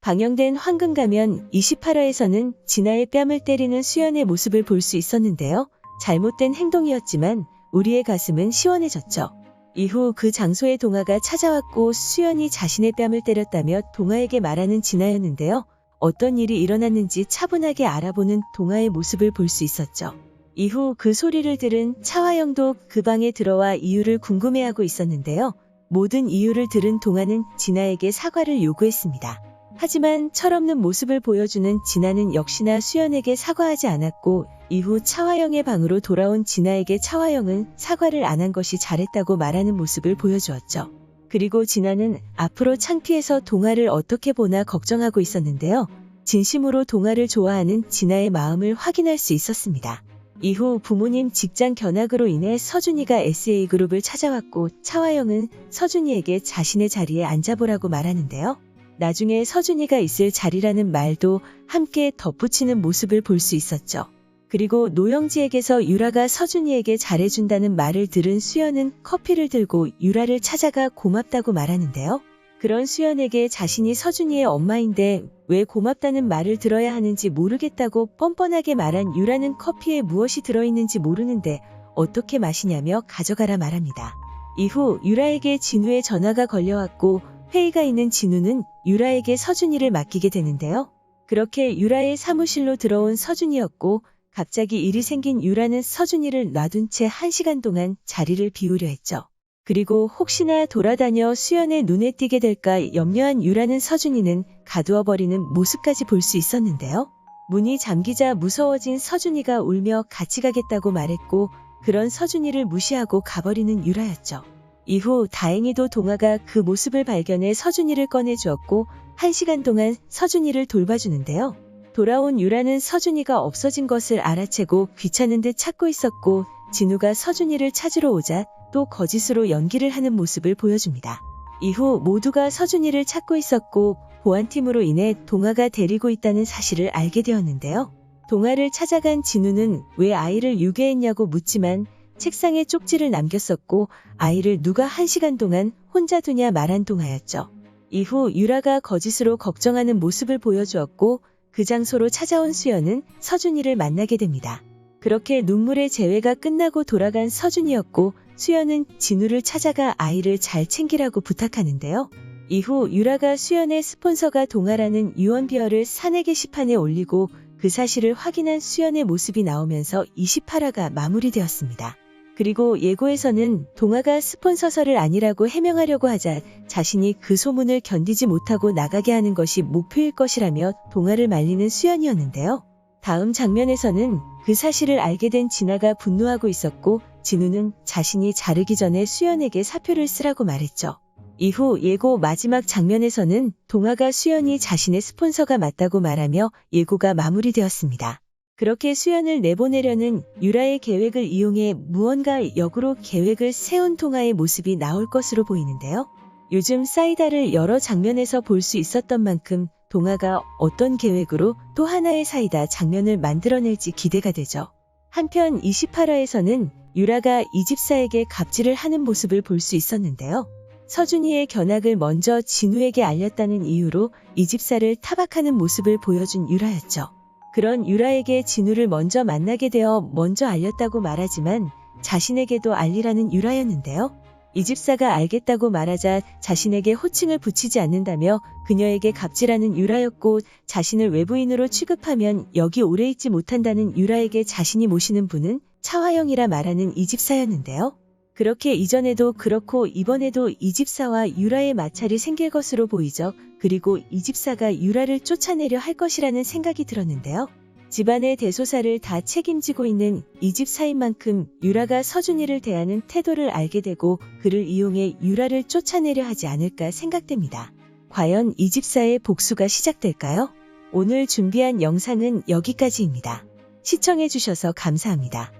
방영된 황금가면 28화에서는 진아의 뺨을 때리는 수연의 모습을 볼 수 있었는데요. 잘못된 행동이었지만 우리의 가슴은 시원해졌죠. 이후 그 장소에 동아가 찾아왔고 수연이 자신의 뺨을 때렸다며 동아에게 말하는 진아였는데요. 어떤 일이 일어났는지 차분하게 알아보는 동아의 모습을 볼 수 있었죠. 이후 그 소리를 들은 차화영도 그 방에 들어와 이유를 궁금해하고 있었는데요. 모든 이유를 들은 동아는 진아에게 사과를 요구했습니다. 하지만 철없는 모습을 보여주는 진아는 역시나 수연에게 사과하지 않았고 이후 차화영의 방으로 돌아온 진아에게 차화영은 사과를 안 한 것이 잘했다고 말하는 모습을 보여주었죠. 그리고 진아는 앞으로 창피해서 동아를 어떻게 보나 걱정하고 있었는데요. 진심으로 동아를 좋아하는 진아의 마음을 확인할 수 있었습니다. 이후 부모님 직장 견학으로 인해 서준이가 SA그룹을 찾아왔고 차화영은 서준이에게 자신의 자리에 앉아보라고 말하는데요. 나중에 서준이가 있을 자리라는 말도 함께 덧붙이는 모습을 볼 수 있었죠. 그리고 노영지에게서 유라가 서준이에게 잘해준다는 말을 들은 수연은 커피를 들고 유라를 찾아가 고맙다고 말하는데요. 그런 수연에게 자신이 서준이의 엄마인데 왜 고맙다는 말을 들어야 하는지 모르겠다고 뻔뻔하게 말한 유라는 커피에 무엇이 들어있는지 모르는데 어떻게 마시냐며 가져가라 말합니다. 이후 유라에게 진우의 전화가 걸려왔고 회의가 있는 진우는 유라에게 서준이를 맡기게 되는데요. 그렇게 유라의 사무실로 들어온 서준이였고 갑자기 일이 생긴 유라는 서준이를 놔둔 채 1시간 동안 자리를 비우려 했죠. 그리고 혹시나 돌아다녀 수연의 눈에 띄게 될까 염려한 유라는 서준이는 가두어버리는 모습까지 볼 수 있었는데요. 문이 잠기자 무서워진 서준이가 울며 같이 가겠다고 말했고 그런 서준이를 무시하고 가버리는 유라였죠. 이후 다행히도 동아가 그 모습을 발견해 서준이를 꺼내주었고 1시간 동안 서준이를 돌봐주는데요. 돌아온 유라는 서준이가 없어진 것을 알아채고 귀찮은 듯 찾고 있었고 진우가 서준이를 찾으러 오자 또 거짓으로 연기를 하는 모습을 보여줍니다. 이후 모두가 서준이를 찾고 있었고 보안팀으로 인해 동아가 데리고 있다는 사실을 알게 되었는데요. 동아를 찾아간 진우는 왜 아이를 유괴했냐고 묻지만 책상에 쪽지를 남겼었고 아이를 누가 1시간 동안 혼자 두냐 말한 동아였죠. 이후 유라가 거짓으로 걱정하는 모습을 보여주었고 그 장소로 찾아온 수연은 서준이를 만나게 됩니다. 그렇게 눈물의 재회가 끝나고 돌아간 서준이었고 수연은 진우를 찾아가 아이를 잘 챙기라고 부탁하는데요. 이후 유라가 수연의 스폰서가 동아라는 유언비어를 사내 게시판에 올리고 그 사실을 확인한 수연의 모습이 나오면서 28화가 마무리되었습니다. 그리고 예고에서는 동아가 스폰서서를 아니라고 해명하려고 하자 자신이 그 소문을 견디지 못하고 나가게 하는 것이 목표일 것이라며 동아를 말리는 수연이었는데요. 다음 장면에서는 그 사실을 알게 된 진아가 분노하고 있었고 진우는 자신이 자르기 전에 수연에게 사표를 쓰라고 말했죠. 이후 예고 마지막 장면에서는 동아가 수연이 자신의 스폰서가 맞다고 말하며 예고가 마무리되었습니다. 그렇게 수연을 내보내려는 유라의 계획을 이용해 무언가 역으로 계획을 세운 동아의 모습이 나올 것으로 보이는데요. 요즘 사이다를 여러 장면에서 볼 수 있었던 만큼 동아가 어떤 계획으로 또 하나의 사이다 장면을 만들어낼지 기대가 되죠. 한편 28화에서는 유라가 이집사에게 갑질을 하는 모습을 볼 수 있었는데요. 서준이의 견학을 먼저 진우에게 알렸다는 이유로 이집사를 타박하는 모습을 보여준 유라였죠. 그런 유라에게 진우를 먼저 만나게 되어 먼저 알렸다고 말하지만 자신에게도 알리라는 유라였는데요. 이집사가 알겠다고 말하자 자신에게 호칭을 붙이지 않는다며 그녀에게 갑질하는 유라였고 자신을 외부인으로 취급하면 여기 오래 있지 못한다는 유라에게 자신이 모시는 분은 차화영이라 말하는 이집사였는데요. 그렇게 이전에도 그렇고 이번에도 이집사와 유라의 마찰이 생길 것으로 보이죠. 그리고 이집사가 유라를 쫓아내려 할 것이라는 생각이 들었는데요. 집안의 대소사를 다 책임지고 있는 이집사인 만큼 유라가 서준이를 대하는 태도를 알게 되고 그를 이용해 유라를 쫓아내려 하지 않을까 생각됩니다. 과연 이집사의 복수가 시작될까요? 오늘 준비한 영상은 여기까지입니다. 시청해주셔서 감사합니다.